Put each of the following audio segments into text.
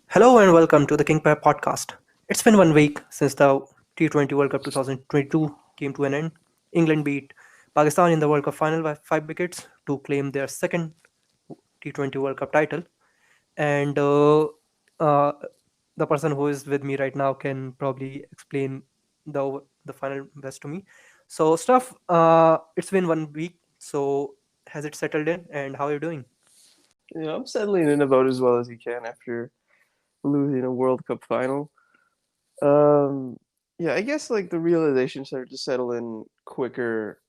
Hello and welcome to the King Pie podcast. It's been 1 week since the T20 World Cup 2022 came to an end. England beat Pakistan in the World Cup final by 5 wickets to claim their second T20 World Cup title. And uh, the person who is with me right now can probably explain the final best to me. So, Stuff, it's been 1 week. So, has it settled in and how are you doing? I'm settling in about as well as you can after losing a World Cup final. Um, yeah, I guess like the realization started to settle in quicker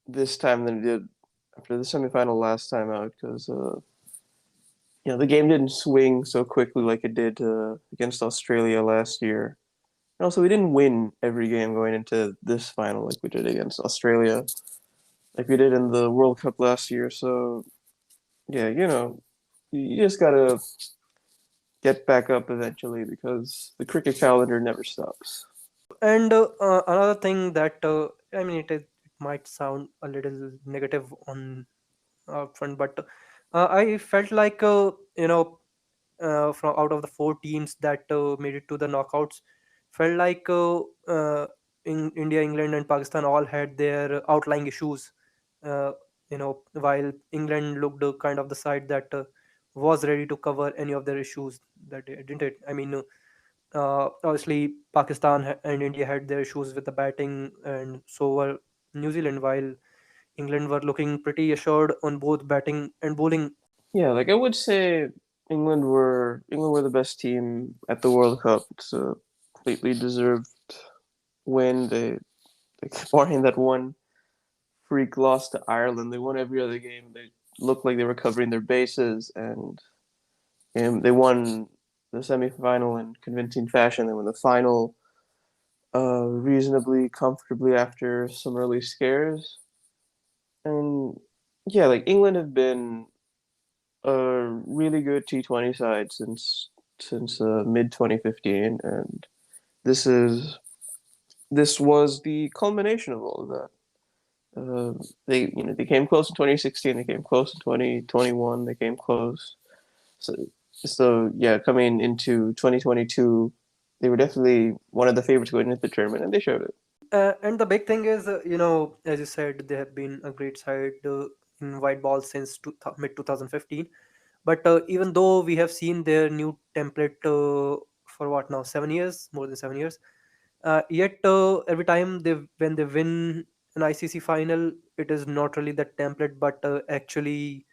this time than it did after the semifinal last time out because the game didn't swing so quickly like it did against Australia last year. And also, we didn't win every game going into this final like we did against Australia, like we did in the World Cup last year. So yeah, you just gotta get back up eventually because the cricket calendar never stops. And another thing that it might sound a little negative on front, but I felt like from out of the four teams that made it to the knockouts, felt like in India, England, and Pakistan all had their outlying issues. Uh, while England looked kind of the side that was ready to cover any of their issues that didn't it. Obviously, Pakistan and India had their issues with the batting, and so were New Zealand, while England were looking pretty assured on both batting and bowling. Yeah, like I would say England were the best team at the World Cup. It's a completely deserved win. They barring that one freak loss to Ireland, they won every other game. They looked like they were covering their bases, and they won the semifinal in convincing fashion. They won the final reasonably comfortably after some early scares. And yeah, like England have been a really good T20 side since mid 2015, and this is this was the culmination of all of that. They came close in 2016. They came close in 2021. They came close. So so yeah, coming into 2022, they were definitely one of the favorites going into the tournament, and they showed it. And the big thing is, as you said, they have been a great side in white ball since mid 2015. But even though we have seen their new template for what now, 7 years, more than 7 years, yet every time when they win an ICC final, it is not really that template, but actually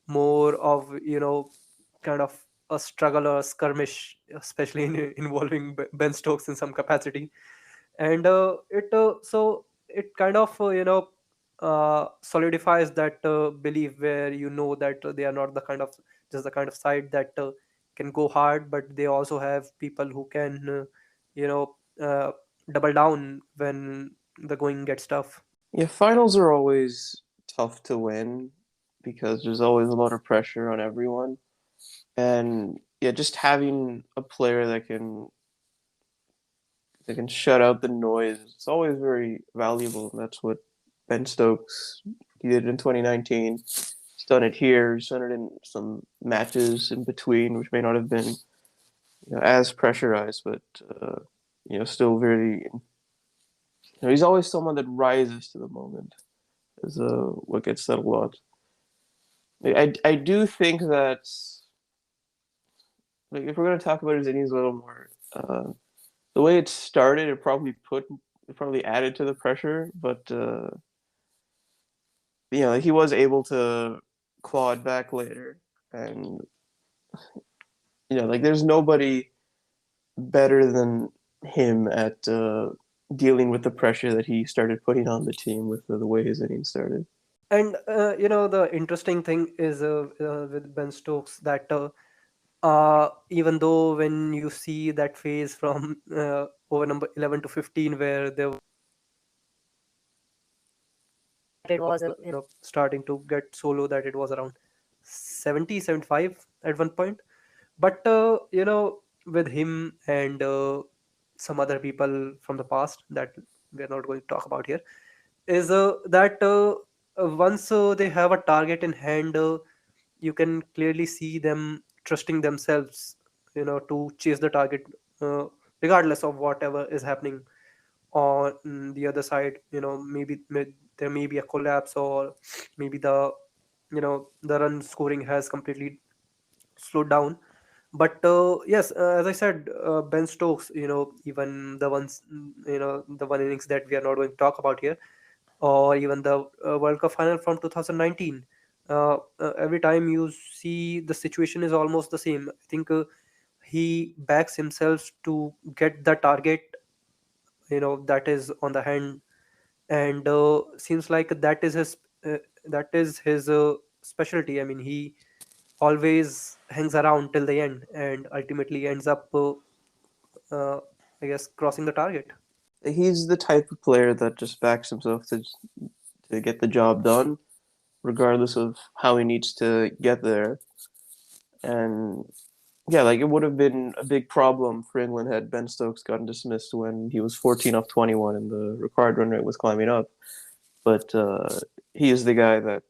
more of kind of a struggle or a skirmish, especially involving Ben Stokes in some capacity. And it kind of solidifies that belief where that they are not the kind of just the kind of side that can go hard, but they also have people who can you know uh, double down when the going gets tough. Yeah, finals are always tough to win because there's always a lot of pressure on everyone. And yeah, just having a player that can shut out the noise, it's always very valuable. And that's what Ben Stokes he did in 2019. He's done it here. He's done it in some matches in between, which may not have been as pressurized, but still very. He's always someone that rises to the moment. Is what gets said a lot. I do think that like if we're gonna talk about his innings a little more, the way it started, it probably added to the pressure, but he was able to claw it back later, and like there's nobody better than him at dealing with the pressure that he started putting on the team with the way his innings started. And the interesting thing is with Ben Stokes that even though when you see that phase from over number 11 to 15 where it was starting to get so low that it was around 70, 75 at one point. But with him and some other people from the past that we're not going to talk about here, is that once they have a target in hand, you can clearly see them trusting themselves, to chase the target, uh, regardless of whatever is happening on the other side. There may be a collapse, or maybe the run scoring has completely slowed down. But yes, as I said, Ben Stokes, even the one innings that we are not going to talk about here, or even the World Cup final from 2019. Every time you see, the situation is almost the same. I think he backs himself to get the target, that is on the hand, and seems like uh, that is his specialty. I mean, he always hangs around till the end and ultimately ends up, uh, I guess, crossing the target. He's the type of player that just backs himself to get the job done, regardless of how he needs to get there. And yeah, like it would have been a big problem for England had Ben Stokes gotten dismissed when he was 14 off 21 and the required run rate was climbing up. But he is the guy that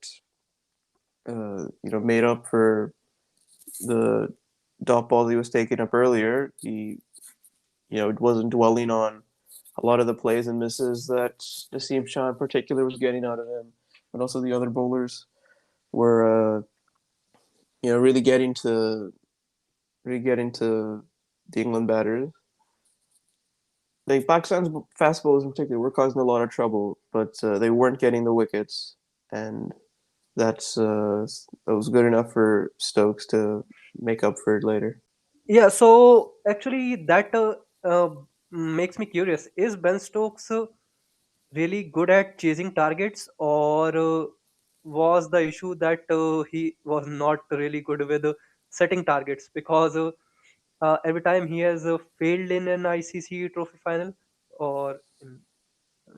made up for the dot ball he was taking up earlier. He wasn't dwelling on a lot of the plays and misses that Nassim Shah in particular was getting out of him, but also the other bowlers were really getting to the England batters. Like Pakistan's fast bowlers in particular were causing a lot of trouble, but they weren't getting the wickets, and that was good enough for Stokes to make up for it later. Yeah, so actually, that makes me curious. Is Ben Stokes really good at chasing targets, or was the issue that he was not really good with setting targets? Because every time he has failed in an ICC trophy final, or in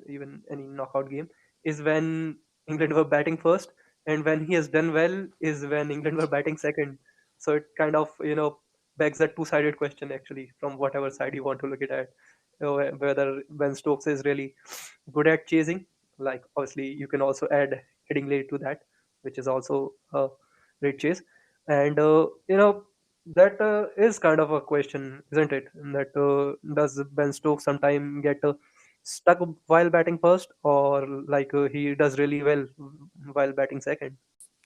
even any knockout game, is when England were batting first, and when he has done well is when England were batting second. So it kind of begs a two-sided question, actually, from whatever side you want to look at. Whether Ben Stokes is really good at chasing, like obviously you can also add Headingley to that, which is also a great chase, and that is kind of a question, isn't it? That does Ben Stokes sometime get stuck while batting first, or like he does really well while batting second?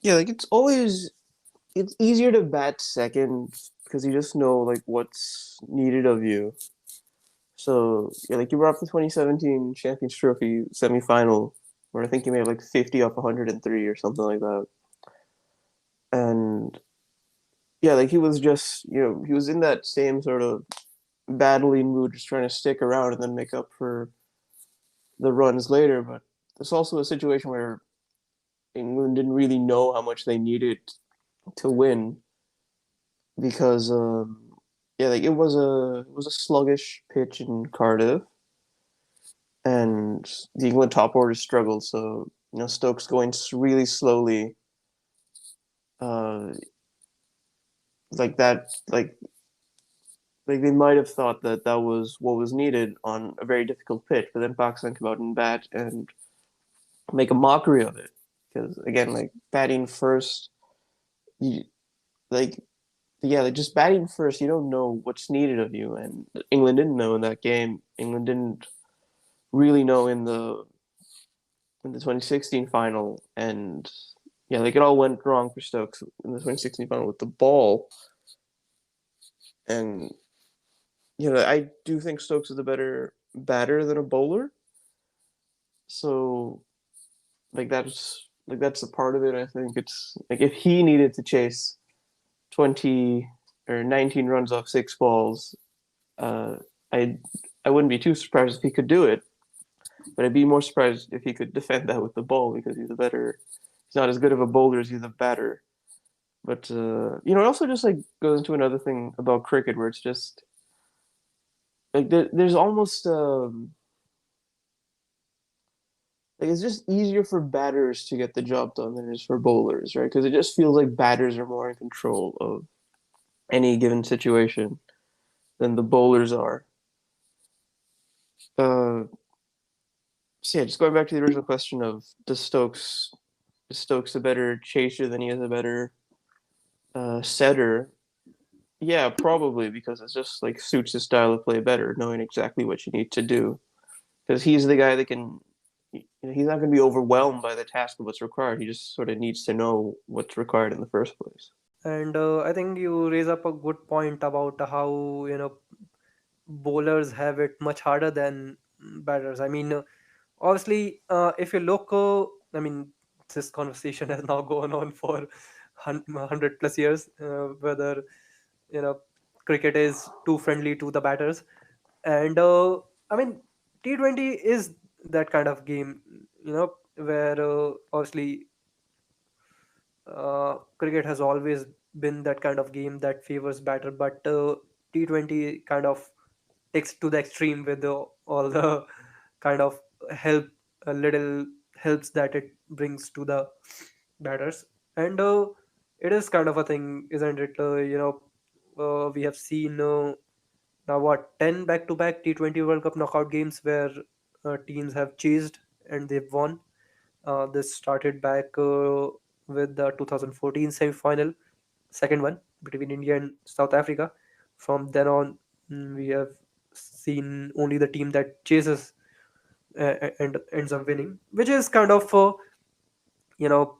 Yeah, like it's easier to bat second because you just know like what's needed of you. So yeah, like you brought up the 2017 Champions Trophy semifinal, where I think you made like 50 off 103 or something like that. And yeah, like he was just he was in that same sort of battling mood, just trying to stick around and then make up for the runs later. But it's also a situation where England didn't really know how much they needed to win because yeah, like it was a sluggish pitch in Cardiff, and the England top order struggled. So Stokes going really slowly, uh, like that, like they might have thought that that was what was needed on a very difficult pitch, but then Pakistan come out and bat and make a mockery of it. Because again, like batting first, you, like yeah, like just batting first, you don't know what's needed of you, and England didn't know in that game. England didn't really know in the 2016 final, and yeah, like it all went wrong for Stokes in the 2016 final with the ball, and I do think Stokes is a better batter than a bowler, so that's a part of it. I think it's like if he needed to chase 20 or 19 runs off six balls, uh, I I wouldn't be too surprised if he could do it, but I'd be more surprised if he could defend that with the ball because he's not as good of a bowler as he's a batter. But it also just like goes into another thing about cricket where it's just like there's almost like it's just easier for batters to get the job done than it is for bowlers, right? Because it just feels like batters are more in control of any given situation than the bowlers are. Uh, So yeah, just going back to the original question of is Stokes a better chaser than he is a better setter? Yeah, probably because it just like suits his style of play better, knowing exactly what you need to do. Because he's the guy that can. He's not going to be overwhelmed by the task of what's required. He just sort of needs to know what's required in the first place. And I think you raise up a good point about how bowlers have it much harder than batters. I mean, obviously, if you look, I mean, this conversation has now gone on for 100 plus years, whether you know cricket is too friendly to the batters, and I mean, T20 is that kind of game, where obviously cricket has always been that kind of game that favors batter, but T20 kind of takes to the extreme with all the kind of help, little helps that it brings to the batters, and it is kind of a thing, isn't it? We have seen now what 10 back-to-back T20 World Cup knockout games where teams have chased and they've won. This started back with the 2014 semi-final, second one between India and South Africa. From then on, we have seen only the team that chases and ends up winning, which is kind of you know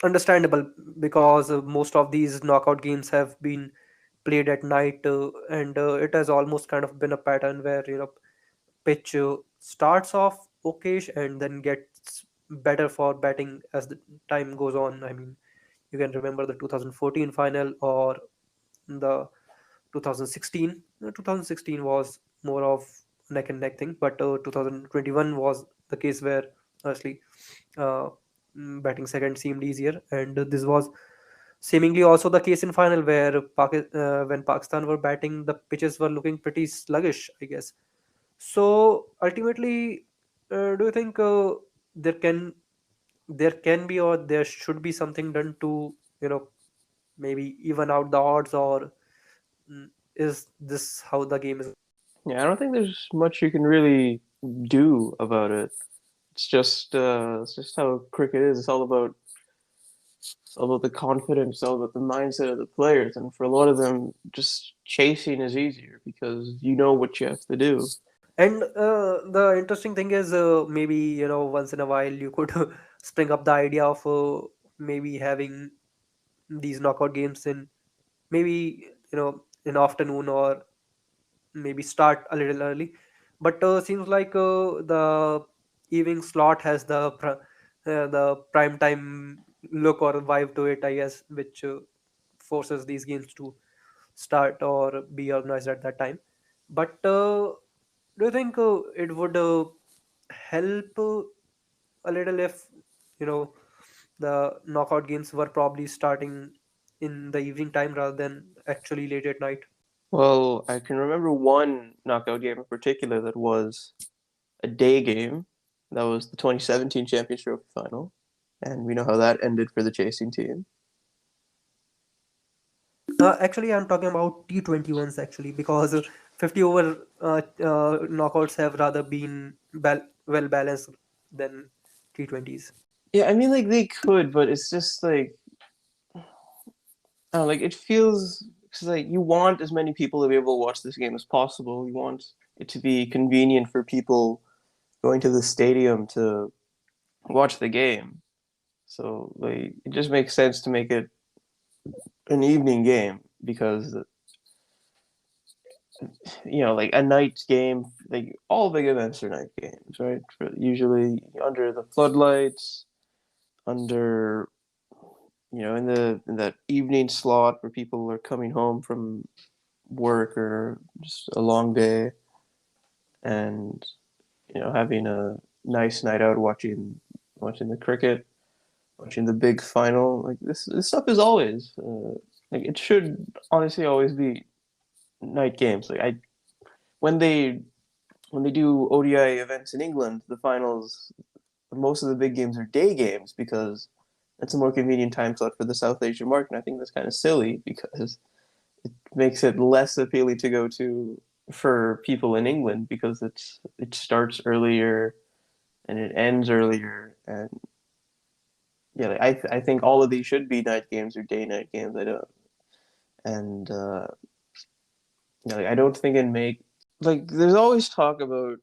understandable because most of these knockout games have been played at night, and it has almost kind of been a pattern where pitch starts off okayish and then gets better for batting as the time goes on. I mean, you can remember the 2014 final or the 2016. 2016 was more of neck and neck thing, but 2021 was the case where actually uh, batting second seemed easier, and this was seemingly also the case in final where when Pakistan were batting, the pitches were looking pretty sluggish, I guess. So ultimately, do you think there can there can be or there should be something done to maybe even out the odds, or is this how the game is? Yeah, I don't think there's much you can really do about it. It's just how cricket is. It's all about the confidence, it's all about the mindset of the players, and for a lot of them, just chasing is easier because you know what you have to do. And the interesting thing is, maybe once in a while you could spring up the idea of maybe having these knockout games in maybe in afternoon, or maybe start a little early, but seems like the evening slot has the prime time look or vibe to it, I guess, which forces these games to start or be organized at that time. But do you think it would help a little if you know the knockout games were probably starting in the evening time rather than actually late at night? Well, I can remember one knockout game in particular that was a day game. That was the 2017 Championship Trophy final, and we know how that ended for the chasing team. Actually, I'm talking about T21s actually, because 50 over knockouts have rather been well balanced than T20s. Yeah, I mean, like they could, but it's just like I don't know, like it feels because like you want as many people to be able to watch this game as possible. You want it to be convenient for people going to the stadium to watch the game. So like it just makes sense to make it an evening game because like a night game, like all big events are night games, right? Usually under the floodlights, under in that evening slot where people are coming home from work or just a long day, and having a nice night out watching the cricket, watching the big final. Like this stuff is always like it should honestly always be night games. Like I when they do ODI events in England, the finals, most of the big games are day games because it's a more convenient time slot for the South Asian market. And I think that's kind of silly because it makes it less appealing to go to for people in England because it starts earlier. and it ends earlier. And yeah, like, I think all of these should be night games or day night games. I don't, and yeah, like, I don't think it make like there's always talk about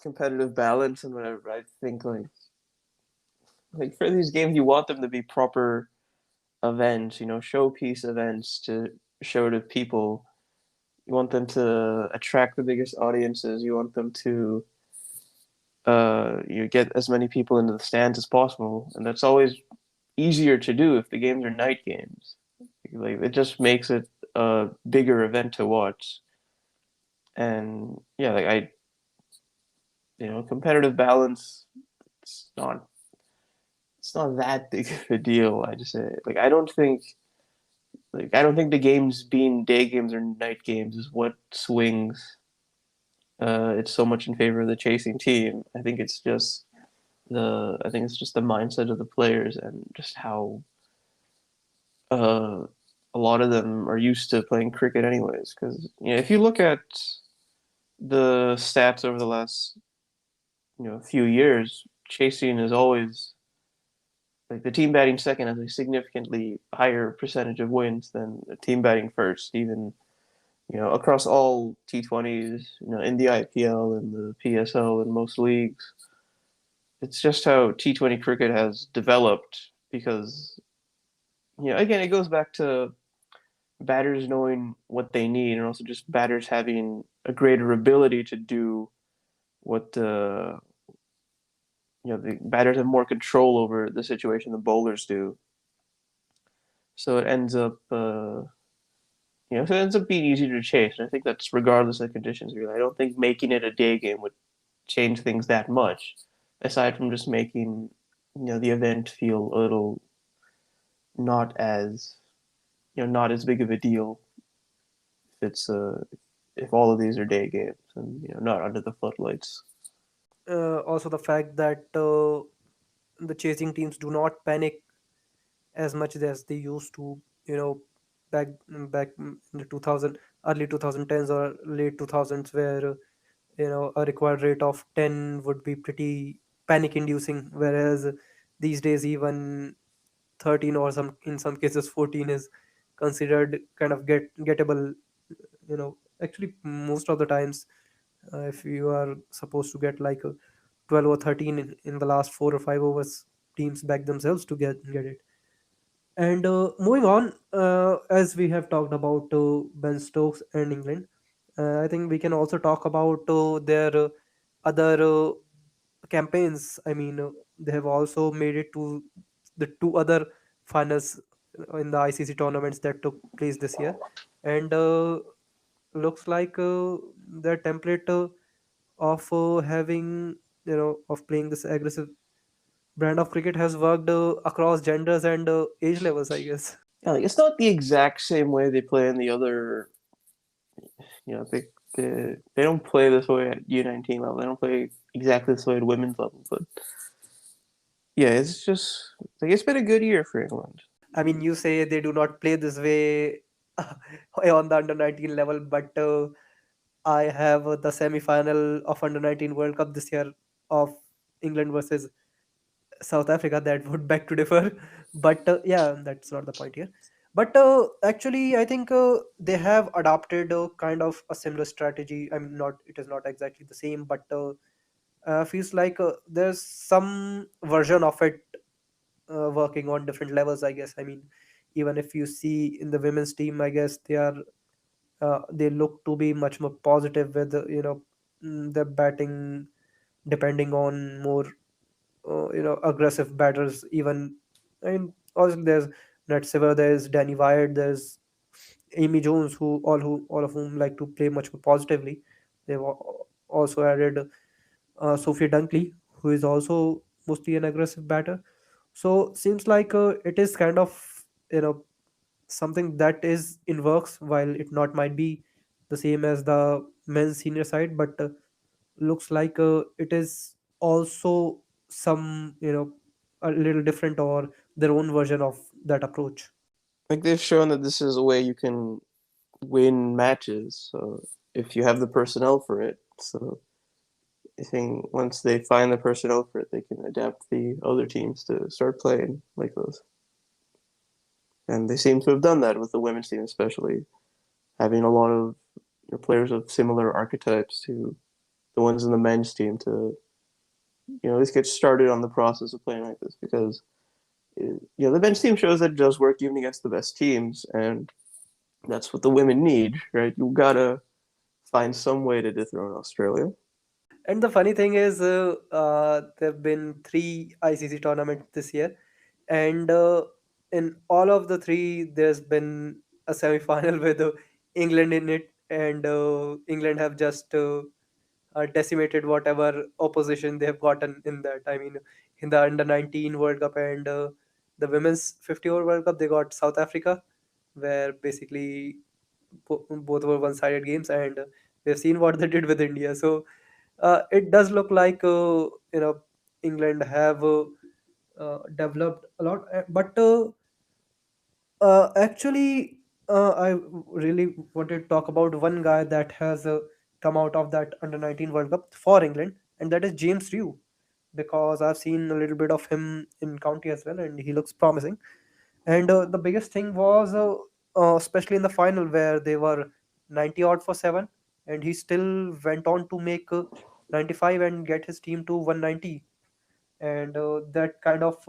competitive balance and whatever. I think like for these games, you want them to be proper events, showpiece events to show to people. You want them to attract the biggest audiences. You want them to you get as many people into the stands as possible, and that's always easier to do if the games are night games. Like it just makes it a bigger event to watch. And yeah, like competitive balance. It's not it's not that big of a deal. I just say like I don't think the games being day games or night games is what swings. It's so much in favor of the chasing team. I think it's just the mindset of the players and just how uh, a lot of them are used to playing cricket anyways. Because if you look at the stats over the last few years, chasing is always like the team batting second has a significantly higher percentage of wins than the team batting first, even across all T20s, in the IPL and the PSL and most leagues. It's just how T20 cricket has developed because, again, it goes back to batters knowing what they need and also just batters having a greater ability to do what the batters have more control over the situation than bowlers do. So it ends up, being easier to chase. And I think that's regardless of conditions, really. I don't think making it a day game would change things that much, aside from just making the event feel a little not as not as big of a deal if it's if all of these are day games and not under the floodlights. Also, the fact that the chasing teams do not panic as much as they used to, you know, back in the 2000 early 2010s or late 2000s, where a required rate of 10 would be pretty panic inducing, whereas these days even 13 or in some cases 14 is considered kind of gettable. Actually most of the times, if you are supposed to get like a 12 or 13 in the last 4 or 5 overs, teams back themselves to get it. And moving on, as we have talked about Ben Stokes and England, I think we can also talk about their other campaigns. I mean, they have also made it to the two other finals in the ICC tournaments that took place this year, and looks like their template of having of playing this aggressive brand of cricket has worked across genders and age levels, I guess. Yeah, like it's not the exact same way they play in the other. They don't play this way at U-19 level. They don't play exactly this way at women's level. But yeah, it's just like it's been a good year for England. I mean, you say they do not play this way on the under 19 level, but I have the semi final of under 19 World Cup this year of England versus South Africa. That would beg to differ, but yeah, that's not the point here. But actually, I think they have adopted kind of a similar strategy. I mean, not it is not exactly the same, but feels like there's some version of it working on different levels, I guess. I mean, even if you see in the women's team, I guess they look to be much more positive with the batting depending on more aggressive batters. Even, I mean, also there's Nat Siver, there's Danny Wyatt, there's Amy Jones, who all of whom like to play much more positively. They've also added Sophia Dunkley, who is also mostly an aggressive batter. So seems like it is kind of something that is in works, while it not might be the same as the men's senior side, but looks like it is also some a little different or their own version of that approach. Like they've shown that this is a way you can win matches. So if you have the personnel for it, so I think once they find the personnel for it, they can adapt the other teams to start playing like those. And they seem to have done that with the women's team, especially having a lot of players of similar archetypes to the ones in the men's team to at least get started on the process of playing like this because the men's team shows that it does work even against the best teams, and that's what the women need, right? You gotta find some way to dethrone Australia. And the funny thing is, there have been three ICC tournaments this year, and in all of the three, there's been a semi-final with England in it, and England have just decimated whatever opposition they have gotten in that. I mean, in the under 19 World Cup and the women's 50 over World Cup, they got South Africa, where basically both were one-sided games, and we've seen what they did with India. So it does look like England have developed a lot, but actually, I really wanted to talk about one guy that has come out of that under 19 World Cup for England, and that is James Rew, because I've seen a little bit of him in county as well, and he looks promising. And the biggest thing was, especially in the final where they were 90 odd for 7, and he still went on to make 95 and get his team to 190. And that kind of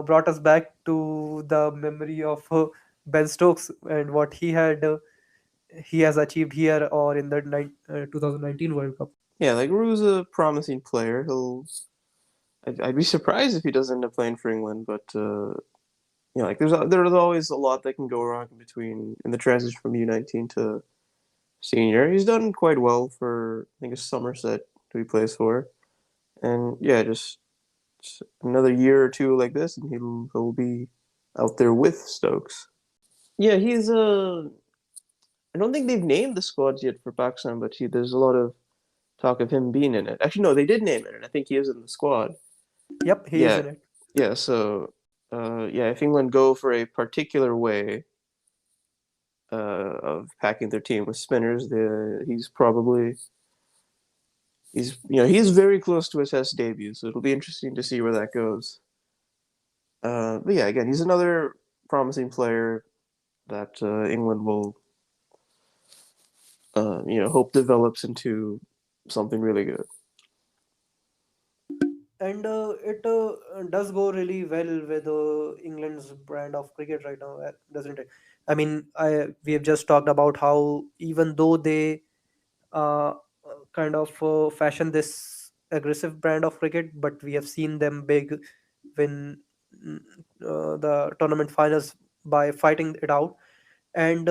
brought us back to the memory of Ben Stokes and what he has achieved here or in the 2019 World Cup. Yeah, like Rue's a promising player. I'd be surprised if he doesn't end up playing for England, but like there's always a lot that can go wrong in between in the transition from U-19 to senior. He's done quite well for I think it's Somerset who he plays for, and yeah, just another year or two like this, and he'll be out there with Stokes. Yeah, he's I don't think they've named the squads yet for Pakistan, but there's a lot of talk of him being in it. Actually, no, they did name it, and I think he is in the squad. Yep, he is Yeah, in it. yeah. So, yeah, if England go for a particular way of packing their team with spinners, he's very close to a Test debut, so it'll be interesting to see where that goes. But yeah, again, he's another promising player that England will hope develops into something really good. And it does go really well with England's brand of cricket right now, doesn't it? I mean, we have just talked about how even though they kind of fashion this aggressive brand of cricket, but we have seen them big win mm, the tournament finals by fighting it out. And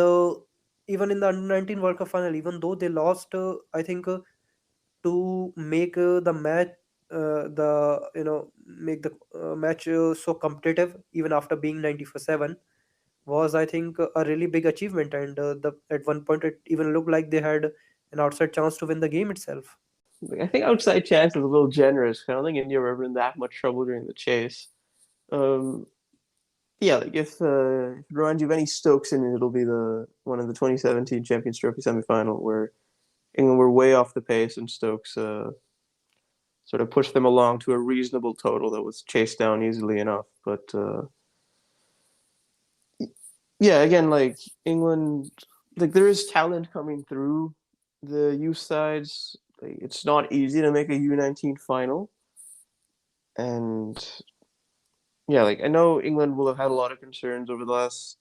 even in the under 19 World Cup final, even though they lost, I think to make the match the make the match so competitive even after being 90 for 7 was, I think, a really big achievement. And the at one point it even looked like they had an outside chance to win the game itself. I think outside chance is a little generous. I don't think India were ever in that much trouble during the chase. Um, yeah, like if it reminds you of any Stokes in it, it'll be the one of the 2017 Champions Trophy semifinal where England were way off the pace and Stokes sort of pushed them along to a reasonable total that was chased down easily enough. But yeah, again, like England, like there is talent coming through the youth sides. Like, it's not easy to make a U-19 final, and yeah, like I know England will have had a lot of concerns over the last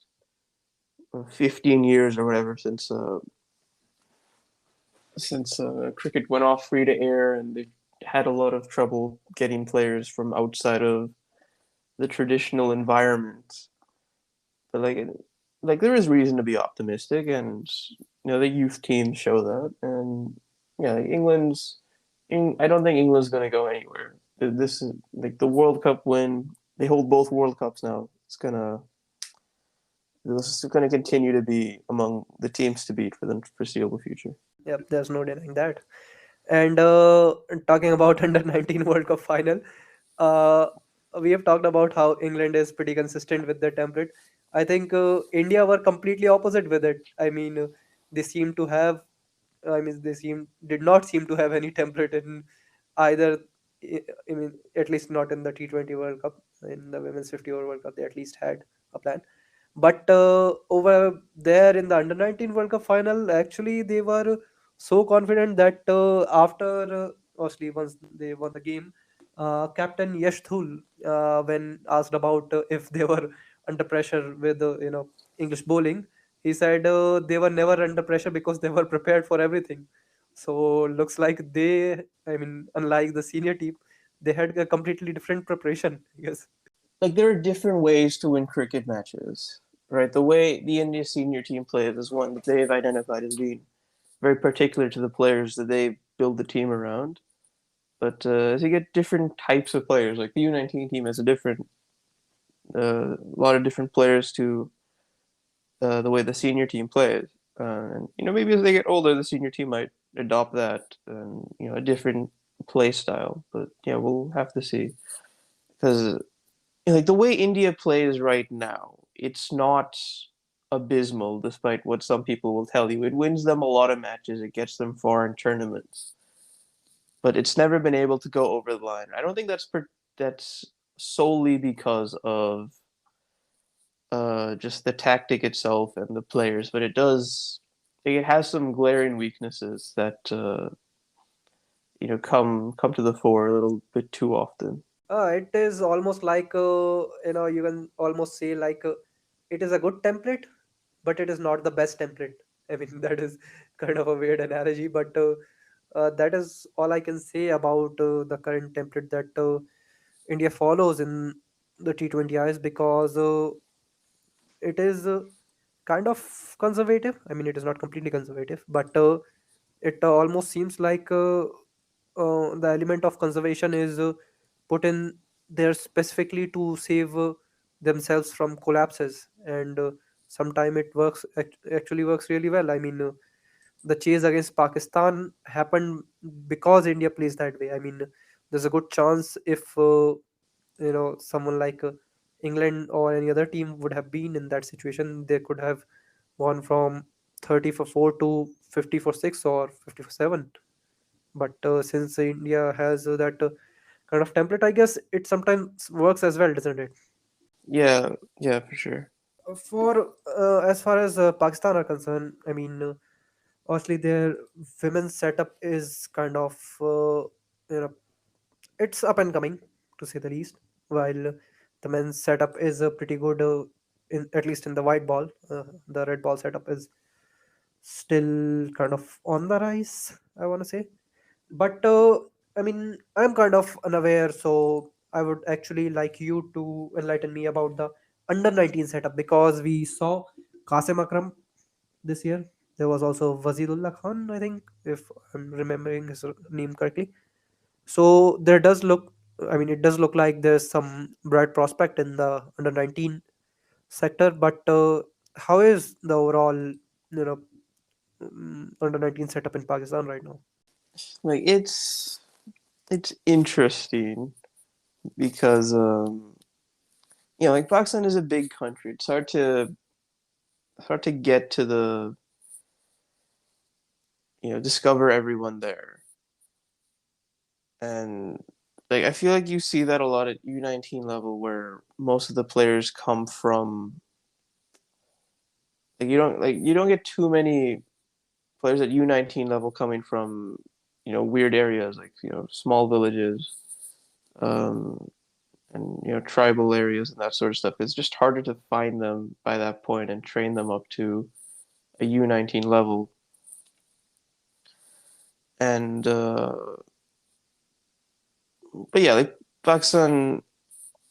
15 years or whatever since cricket went off free to air, and they've had a lot of trouble getting players from outside of the traditional environment. But like there is reason to be optimistic, and the youth teams show that, and yeah, like I don't think England's going to go anywhere. This is like the World Cup win. They hold both World Cups now. This is going to continue to be among the teams to beat for the foreseeable future. Yep, there's no denying that. And talking about under 19 World Cup final, uh, we have talked about how England is pretty consistent with their template. I think India were completely opposite with it. I mean, they seem to have I mean, they did not seem to have any template in either. I mean, at least not in the T20 World Cup. In the Women's 50 over World Cup, they at least had a plan. But over there in the Under 19 World Cup final, actually they were so confident that after obviously once they won the game, Captain Yash Dhul, when asked about if they were under pressure with English bowling, he said they were never under pressure because they were prepared for everything. So looks like I mean, unlike the senior team, they had a completely different preparation. Yes. Like there are different ways to win cricket matches, right? The way the India senior team plays is one that they've identified as being very particular to the players that they build the team around. But as you get different types of players, like the U19 team has a lot of different players to the way the senior team plays. And maybe as they get older, the senior team might adopt that and a different play style. But yeah, we'll have to see because like the way India plays right now, it's not abysmal, despite what some people will tell you. It wins them a lot of matches. It gets them far in tournaments, but it's never been able to go over the line. I don't think that's solely because of just the tactic itself and the players, but it has some glaring weaknesses that come to the fore a little bit too often. It is almost like you can almost say like it is a good template, but it is not the best template. I mean, that is kind of a weird analogy, but that is all I can say about the current template that India follows in the T20Is, because it is kind of conservative. I mean, it is not completely conservative, but it almost seems like the element of conservation is put in there specifically to save themselves from collapses, and sometime it actually works really well. I mean, the chase against Pakistan happened because India plays that way. I mean, there's a good chance if someone like England or any other team would have been in that situation, they could have gone from 30 for 4 to 50 for 6 or 50 for 7. But since India has that kind of template, I guess it sometimes works as well, doesn't it? Yeah, yeah, for sure. For as far as Pakistan are concerned, I mean, obviously their women's setup is kind of you know it's up and coming, to say the least, while the men's setup is pretty good, in at least in the white ball. The red ball setup is still kind of on the rise, I want to say. But I mean, I'm kind of unaware, so I would actually like you to enlighten me about the under 19 setup, because we saw Qasim Akram this year. There was also Wazirullah Khan, I think, if I'm remembering his name correctly. So there does look, I mean, it does look like there's some bright prospect in the under 19 sector. But how is the overall, under 19 setup in Pakistan right now? Like it's interesting because like Pakistan is a big country. It's hard to get to the discover everyone there. And like I feel like you see that a lot at U19 level where most of the players come from you don't get too many players at U19 level coming from weird areas like small villages um and tribal areas and that sort of stuff. It's just harder to find them by that point and train them up to a U19 level. And but yeah, like Pakistan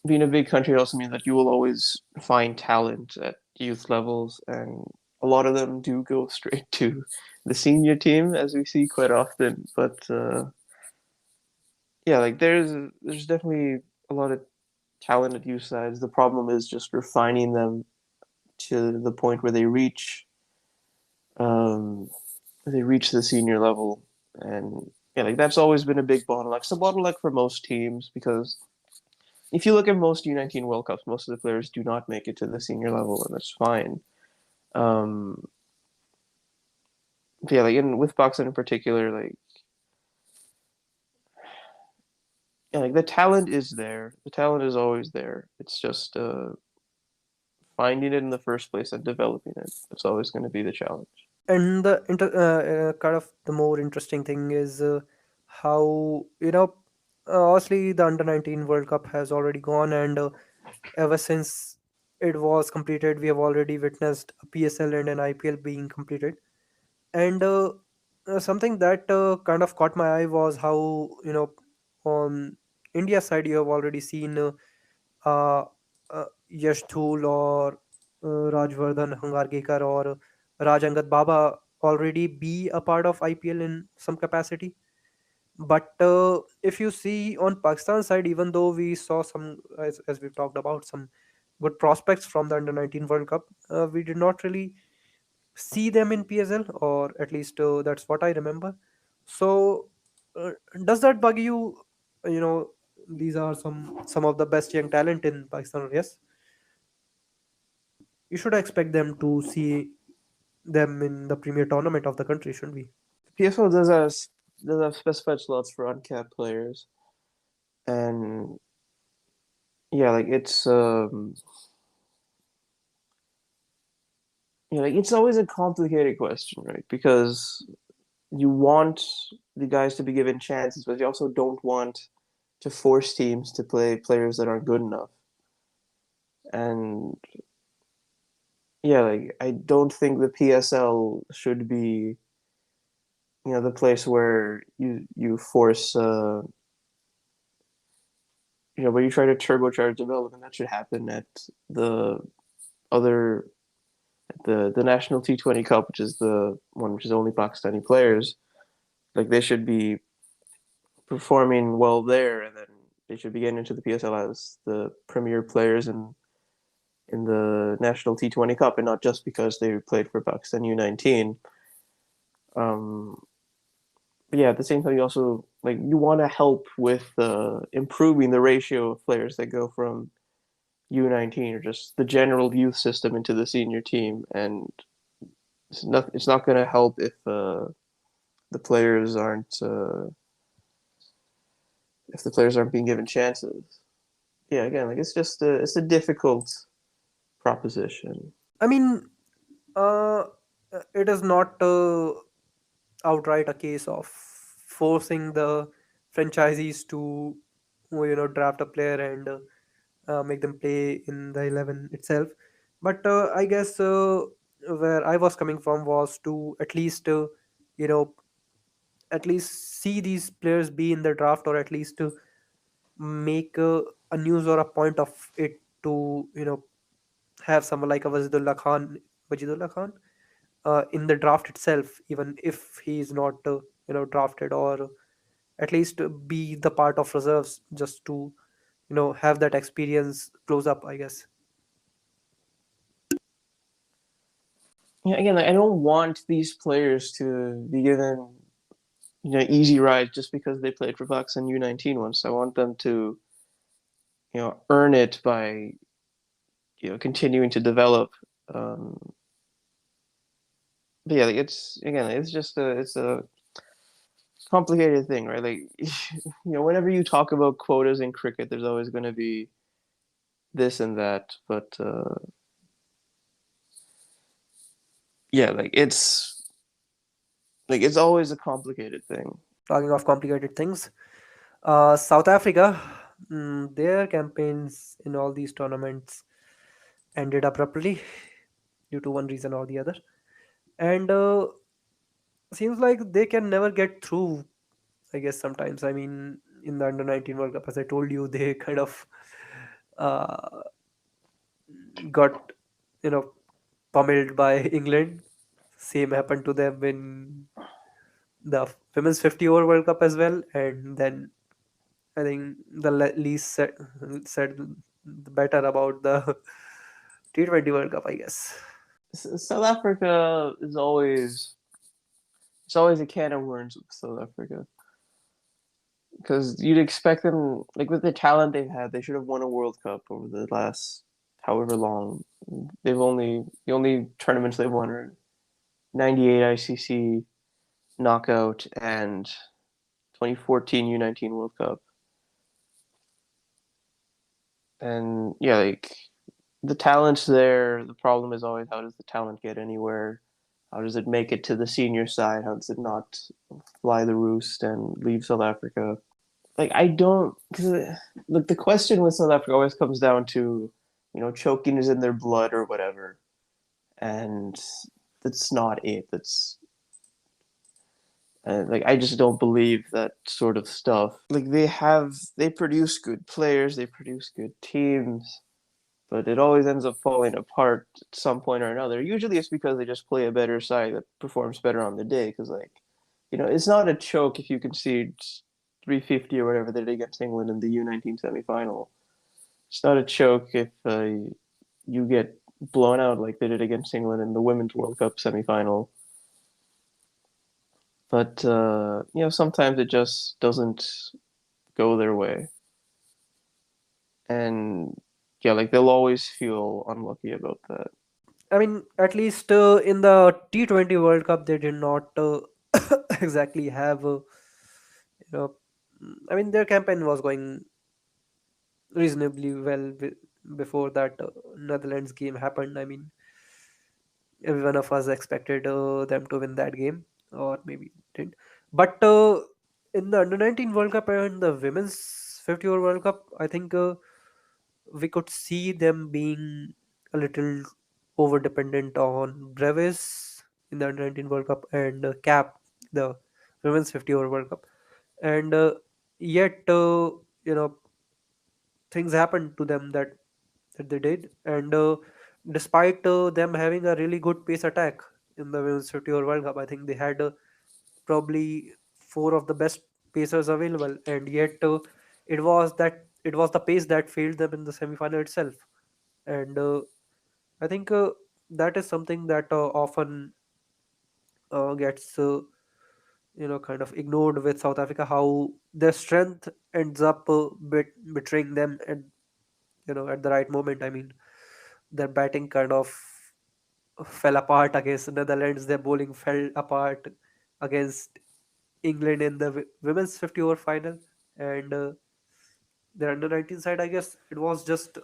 being a big country also means that you will always find talent at youth levels, and a lot of them do go straight to the senior team, as we see quite often. But yeah, like there's definitely a lot of talent at youth sides. The problem is just refining them to the point um, where they reach the senior level, and yeah, like that's always been a big bottleneck. It's a bottleneck for most teams because if you look at most U19 World Cups, most of the players do not make it to the senior level, and that's fine. Um, yeah, like in with boxing in particular, like yeah, like the talent is there. The talent is always there. It's just finding it in the first place and developing it. That's always going to be the challenge. And the kind of the more interesting thing is how obviously the under 19 World Cup has already gone, and ever since it was completed, we have already witnessed a PSL and an IPL being completed. And something that kind of caught my eye was how on India side you have already seen uh, Yash Dhul or Rajvardhan Hangargekar or Rajangat Baba already be a part of IPL in some capacity. But if you see on Pakistan side, even though we saw some, as we've talked about, some good prospects from the Under 19 World Cup, we did not really see them in PSL, or at least that's what I remember. So, uh, does that bug you? You know, these are some of the best young talent in Pakistan. Yes, you should expect them to see them in the premier tournament of the country, shouldn't we? PFL does have specified slots for uncapped players, and yeah, like it's like it's always a complicated question, right? Because you want the guys to be given chances, but you also don't want to force teams to play players that aren't good enough. And yeah, like I don't think the PSL should be, the place where you force where you try to turbocharge development. That should happen at the other the National T20 Cup, which is the one which is only Pakistani players. Like they should be performing well there, and then they should be getting into the PSL as the premier players in the National T20 Cup, and not just because they played for Pakistan U-19. Um, but yeah, at the same time, you also like you want to help with improving the ratio of players that go from U-19 or just the general youth system into the senior team, and it's not going to help the players aren't if the players aren't being given chances. Yeah, again, like it's a difficult proposition. I mean, uh, it is not outright a case of forcing the franchisees to draft a player and make them play in the 11 itself. But I guess where I was coming from was to at least you know at least see these players be in the draft, or at least to make a news or a point of it to have someone like a Wajidullah Khan in the draft itself, even if he is not drafted, or at least be the part of reserves, just to have that experience close up, I guess. Yeah, again, like, I don't want these players to be given easy rides just because they played for Bucks and U-19 once. I want them to earn it by continuing to develop. Um, but yeah, like it's just a complicated thing, right? Like whenever you talk about quotas in cricket, there's always going to be this and that, but yeah, like it's always a complicated thing. Talking of complicated things, South Africa, their campaigns in all these tournaments ended abruptly due to one reason or the other, and seems like they can never get through, I guess. Sometimes, I mean, in the under 19 World Cup, as I told you, they kind of uh, got you know pummeled by England. Same happened to them in the women's 50 over World Cup as well, and then I think the least said the better about the T20 World Cup, I guess. South Africa is always it's always a can of worms with South Africa because you'd expect them like with the talent they've had, they should have won a World Cup over the last however long. The only tournaments they've won are 98 ICC. knockout and 2014 U-19 World Cup. And yeah, like the talent's there. The problem is always how does the talent get anywhere? How does it make it to the senior side? How does it not fly the roost and leave South Africa? Like I don't, because look, the question with South Africa always comes down to, choking is in their blood or whatever, and that's not it. That's like I just don't believe that sort of stuff. Like they produce good players, they produce good teams, but it always ends up falling apart at some point or another. Usually it's because they just play a better side that performs better on the day. Because, like, it's not a choke if you concede 350 or whatever they did against England in the U-19 semifinal. It's not a choke if you get blown out like they did against England in the Women's World Cup semifinal. But, sometimes it just doesn't go their way. And, yeah, like they'll always feel unlucky about that. I mean, at least in the T20 World Cup, they did not exactly have, you know, I mean, their campaign was going reasonably well before that Netherlands game happened. I mean, every one of us expected them to win that game, or maybe didn't. But in the Under 19 World Cup and the Women's 50 over World Cup, I think we could see them being a little over dependent on Brevis in the Under 19 World Cup and Cap, the Women's 50 over World Cup. And yet, things happened to them that they did. And despite them having a really good pace attack in the Women's 50 over World Cup, I think they had probably four of the best pacers available. And yet, it was the pace that failed them in the semi-final itself. And I think that is something that often gets kind of ignored with South Africa, how their strength ends up betraying them at the right moment. I mean, their batting kind of fell apart against Netherlands. Their bowling fell apart against England in the women's 50 over final, and their under 19 side, I guess, it was just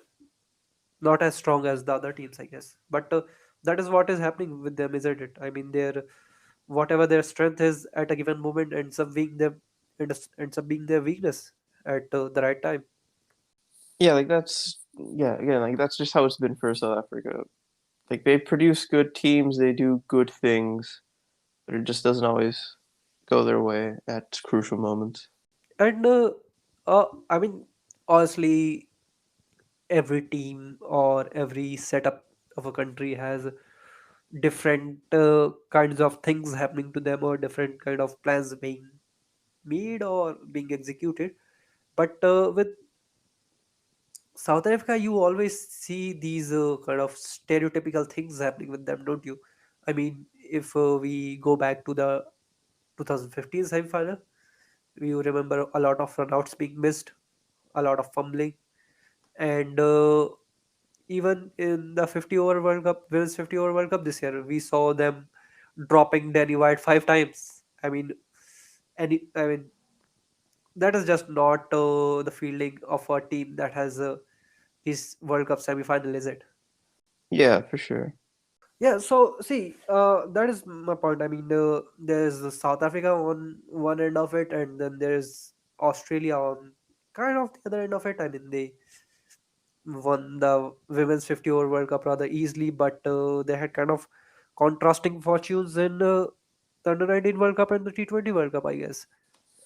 not as strong as the other teams, I guess. But that is what is happening with them, isn't it? I mean, their whatever their strength is at a given moment ends up being their weakness at the right time. Yeah, like again, like that's just how it's been for South Africa. Like they produce good teams, they do good things, but it just doesn't always go their way at crucial moments. And I mean, honestly, every team or every setup of a country has different kinds of things happening to them, or different kind of plans being made or being executed. But with South Africa, you always see these kind of stereotypical things happening with them, don't you? I mean, if we go back to the 2015 semi-final, you remember a lot of runouts being missed, a lot of fumbling, and even in the 50 over World Cup, Women's 50 over World Cup this year, we saw them dropping Danny White five times. I mean, that is just not the fielding of a team that has his World Cup semi-final, is it? Yeah, for sure. Yeah. So see, that is my point. I mean, there's South Africa on one end of it, and then there's Australia on kind of the other end of it. I mean, they won the women's 50 over World Cup rather easily, but they had kind of contrasting fortunes in the Under 19 World Cup and the T20 World Cup, I guess.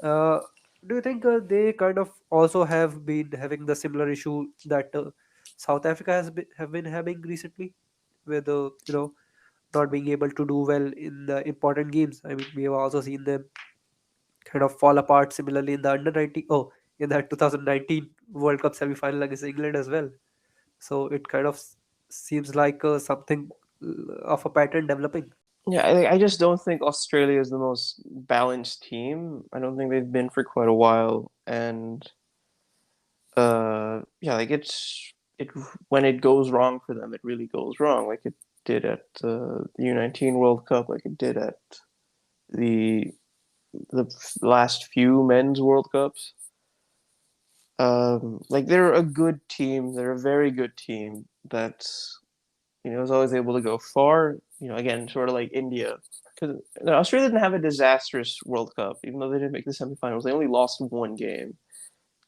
Uh, do you think they kind of also have been having the similar issue that South Africa have been having recently, with not being able to do well in the important games? I mean, we have also seen them kind of fall apart similarly in the under 19, in that 2019 World Cup semi-final against England as well. So it kind of seems like something of a pattern developing. Yeah, I just don't think Australia is the most balanced team. I don't think they've been for quite a while, and yeah, like it when it goes wrong for them, it really goes wrong, like it did at the U-19 World Cup, like it did at the the last few men's World Cups. Like they're a good team. They're a very good team that's is always able to go far. Again, sort of like India, because Australia didn't have a disastrous World Cup, even though they didn't make the semifinals. They only lost one game.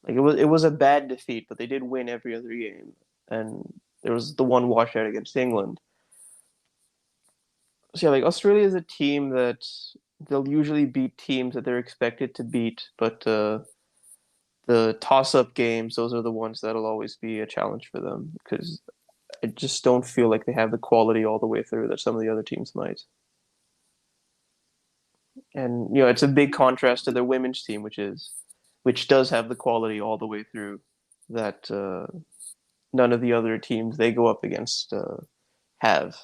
Like it was a bad defeat, but they did win every other game, and there was the one washout against England. So yeah, like Australia is a team that they'll usually beat teams that they're expected to beat, but the toss-up games, those are the ones that'll always be a challenge for them because I just don't feel like they have the quality all the way through that some of the other teams might. And it's a big contrast to their women's team, which does have the quality all the way through that none of the other teams they go up against have.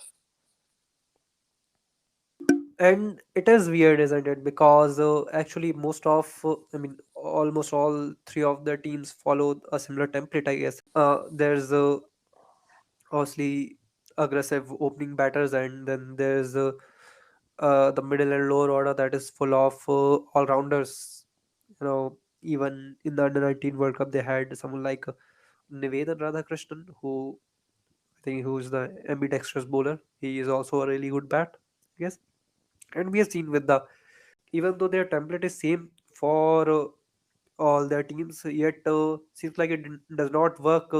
And it is weird, isn't it? Because actually, I mean, almost all three of the teams followed a similar template, I guess. There's obviously aggressive opening batters, and then there's the middle and lower order that is full of all rounders. Even in the under 19 World Cup, they had someone like Nivedan Radhakrishnan, who I think who's the ambidextrous bowler. He is also a really good bat, I guess. And we have seen with the even though their template is same for all their teams, yet seems like does not work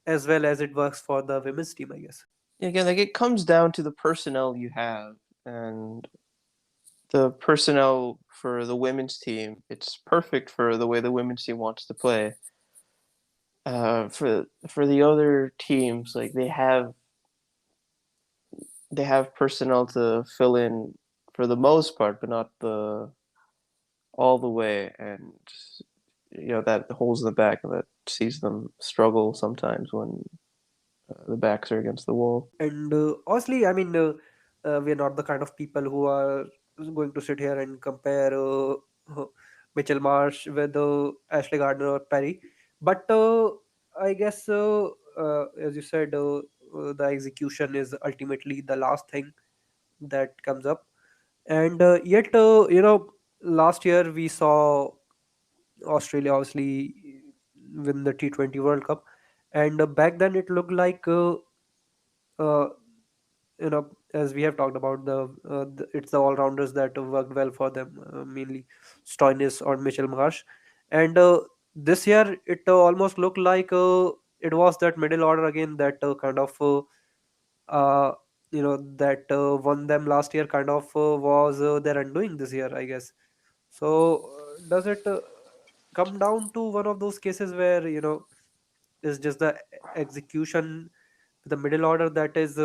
as well as it works for the women's team, I guess. Again, like it comes down to the personnel you have, and the personnel for the women's team. It's perfect for the way the women's team wants to play. For the other teams, like they have personnel to fill in for the most part, but not the all the way, and that holds the back and that sees them struggle sometimes when the backs are against the wall. And honestly, I mean, we're not the kind of people who are going to sit here and compare uh, Mitchell Marsh with Ashley Gardner or Perry. But I guess, as you said, the execution is ultimately the last thing that comes up. And yet, last year we saw Australia obviously win the T20 World Cup. And back then it looked like uh, as we have talked about it's the all rounders that worked well for them, mainly Stoinis or Mitchell Marsh. And this year it almost looked like it was that middle order again that kind of uh, that won them last year, kind of was their undoing this year, I guess. So does it come down to one of those cases where it's just the execution, the middle order that is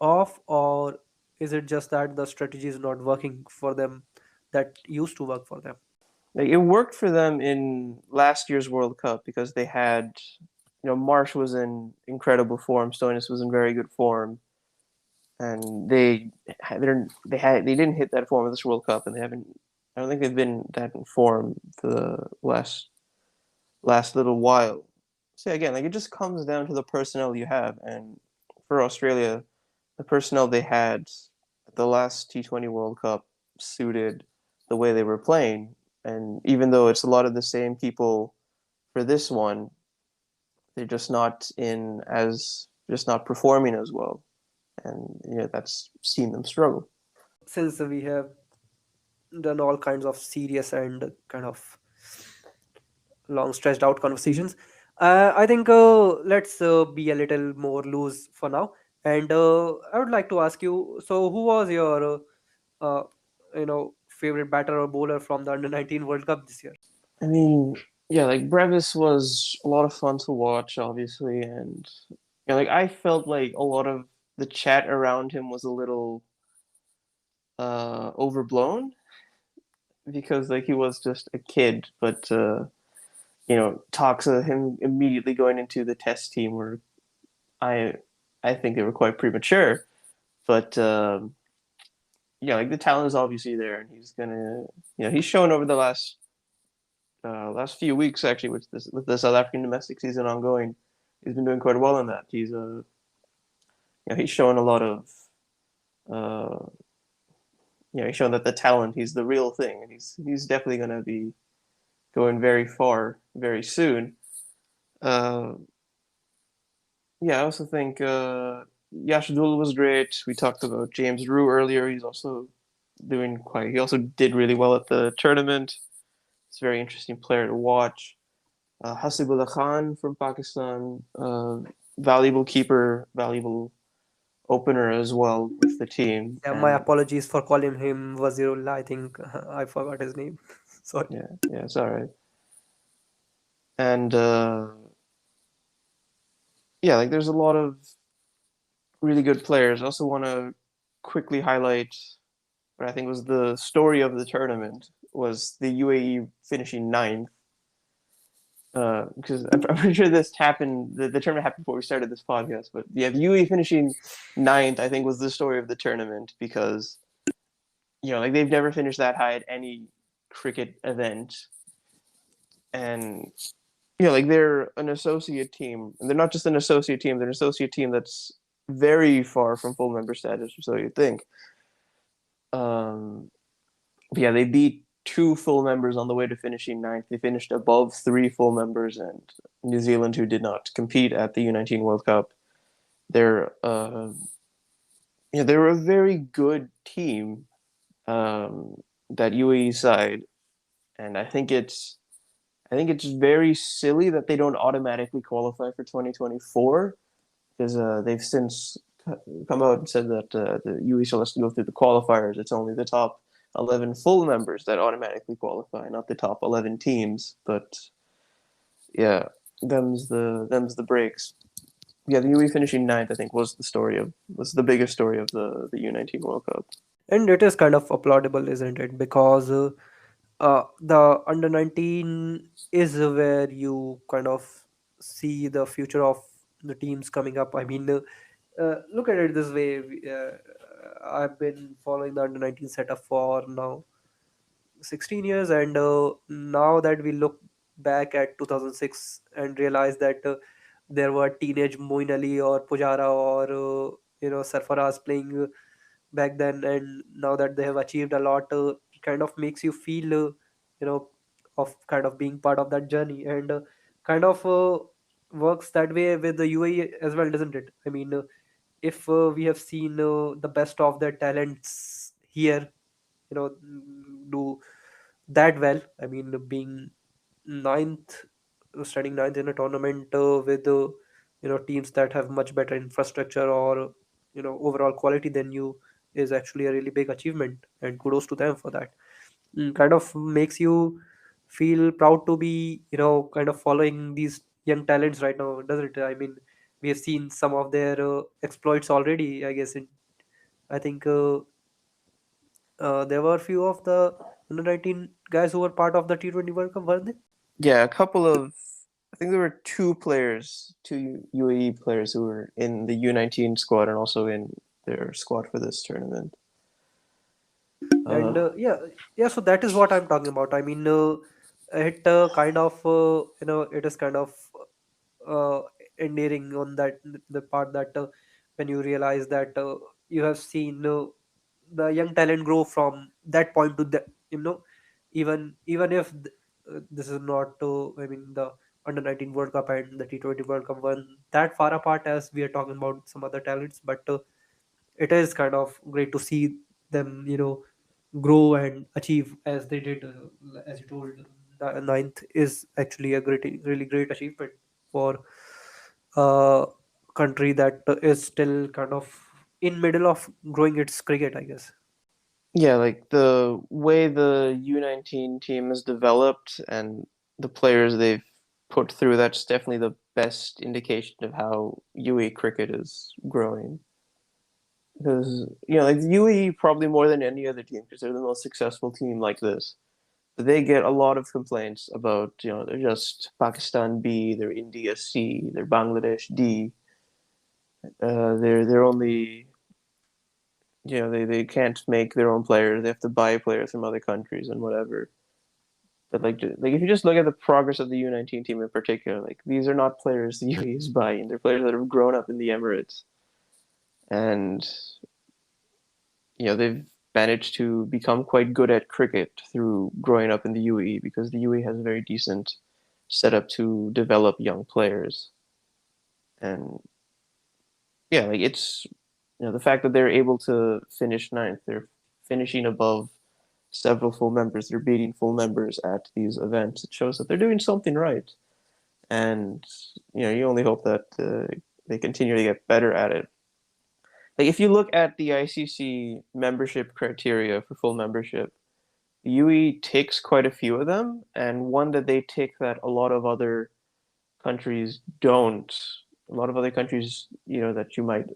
off, or is it just that the strategy is not working for them that used to work for them? Like it worked for them in last year's World Cup because they had, Marsh was in incredible form, Stoinis was in very good form, and they didn't hit that form of this World Cup, and they haven't. I don't think they've been that in form for the last little while. So again, like it just comes down to the personnel you have, and for Australia, the personnel they had at the last T20 World Cup suited the way they were playing, and even though it's a lot of the same people for this one, they're just not performing as well, and that's seen them struggle. Since we have done all kinds of serious and kind of long stretched out conversations, I think let's be a little more loose for now. And I would like to ask you, so who was your favorite batter or bowler from the under 19 World Cup this year? I mean, yeah, like Brevis was a lot of fun to watch, obviously, and like I felt like a lot of the chat around him was a little overblown because like he was just a kid, but talks of him immediately going into the test team were I I think they were quite premature, but yeah, like the talent is obviously there, and he's shown over the last few weeks actually, with the South African domestic season ongoing, he's been doing quite well in that. He's shown a lot of uh, he's shown that the talent, he's the real thing, and he's definitely going to be going very far very soon. Uh, yeah, I also think Yashadul was great. We talked about James Rue earlier. He's also doing quite. He also did really well at the tournament. He's a very interesting player to watch. Hasibullah Khan from Pakistan, valuable keeper, valuable opener as well with the team. Yeah, my And apologies for calling him Wazirullah. I think I forgot his name. Sorry. yeah, it's all right. And yeah, like there's a lot of really good players. I also want to quickly highlight what I think was the story of the tournament was the UAE finishing ninth. Because I'm pretty sure this happened. The tournament happened before we started this podcast, but yeah, the UAE finishing ninth, I think, was the story of the tournament because like they've never finished that high at any cricket event, and like they're an associate team, and they're not just an associate team; they're an associate team that's very far from full member status, or so you think. Um, but yeah, they beat two full members on the way to finishing ninth. They finished above three full members, and New Zealand, who did not compete at the U19 World Cup, they're they're a very good team. That UAE side, and I think it's very silly that they don't automatically qualify for 2024 because they've since come out and said that the UE still has to go through the qualifiers. It's only the top 11 full members that automatically qualify, not the top 11 teams. But yeah, them's the breaks. Yeah, the UE finishing ninth, I think, was the biggest story of the U19 World Cup. And it is kind of applaudable, isn't it? Because the under 19 is where you kind of see the future of the teams coming up. I mean, look at it this way. I've been following the under 19 setup for now 16 years, and now that we look back at 2006 and realize that there were teenage Moin Ali or Pujara or Sarfaraz playing back then, and now that they have achieved a lot, it kind of makes you feel you know of kind of being part of that journey, and kind of works that way with the UAE as well, doesn't it? I mean, if we have seen the best of their talents here, do that well. I mean, being ninth, standing ninth in a tournament with teams that have much better infrastructure or overall quality than you is actually a really big achievement, and kudos to them for that. Kind of makes you feel proud to be kind of following these young talents right now, doesn't it? I mean, we have seen some of their exploits already. I guess I think there were a few of the under 19 guys who were part of the T20 World Cup, weren't they? Yeah, a couple of I think there were two UAE players who were in the U19 squad and also in their squad for this tournament. And Uh, yeah, so that is what I'm talking about. I mean, it kind of it is kind of uh, endearing on that the part that when you realize that you have seen the young talent grow from that point to the even if this is not I mean, the under 19 World Cup and the T20 World Cup one that far apart as we are talking about some other talents, but it is kind of great to see them grow and achieve as they did. As you told, the ninth is actually a really great achievement for a country that is still kind of in middle of growing its cricket, I guess. yeah, like the way the U19 team is developed and the players they've put through, that's definitely the best indication of how UAE cricket is growing. Because like the UAE probably more than any other team, because they're the most successful team like this. They get a lot of complaints about they're just Pakistan B, they're India C, they're Bangladesh D. They're only they can't make their own players. They have to buy players from other countries and whatever. But like if you just look at the progress of the U19 team in particular, like these are not players the UAE is buying. They're players that have grown up in the Emirates, and they've managed to become quite good at cricket through growing up in the UAE because the UAE has a very decent setup to develop young players. And yeah, like it's the fact that they're able to finish ninth, they're finishing above several full members, they're beating full members at these events. It shows that they're doing something right, and you only hope that they continue to get better at it. Like if you look at the ICC membership criteria for full membership, UE takes quite a few of them, and one that they take that a lot of other countries don't. A lot of other countries, that you might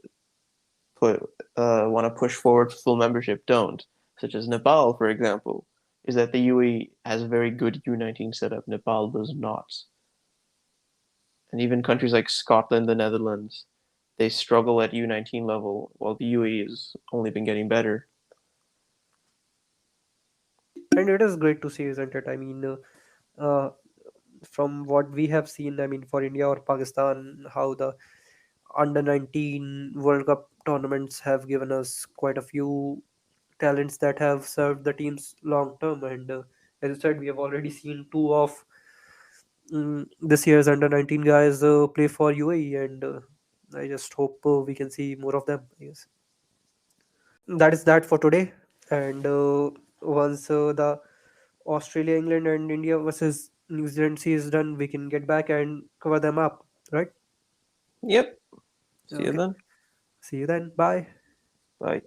put want to push forward full membership don't, such as Nepal, for example, is that the UAE has a very good U-19 setup. Nepal does not, and even countries like Scotland, the Netherlands, they struggle at U-19 level, while the UAE has only been getting better. And it is great to see, isn't it? I mean, uh, from what we have seen, I mean, for India or Pakistan, how the under 19 World Cup tournaments have given us quite a few talents that have served the teams long term. And as you said, we have already seen two of this year's under 19 guys play for UAE, and I just hope we can see more of them. Yes, that is that for today. And once the Australia, England, and India versus New Zealand series is done, we can get back and cover them up, right? Yep. See you Okay. then. See you then. Bye. Bye.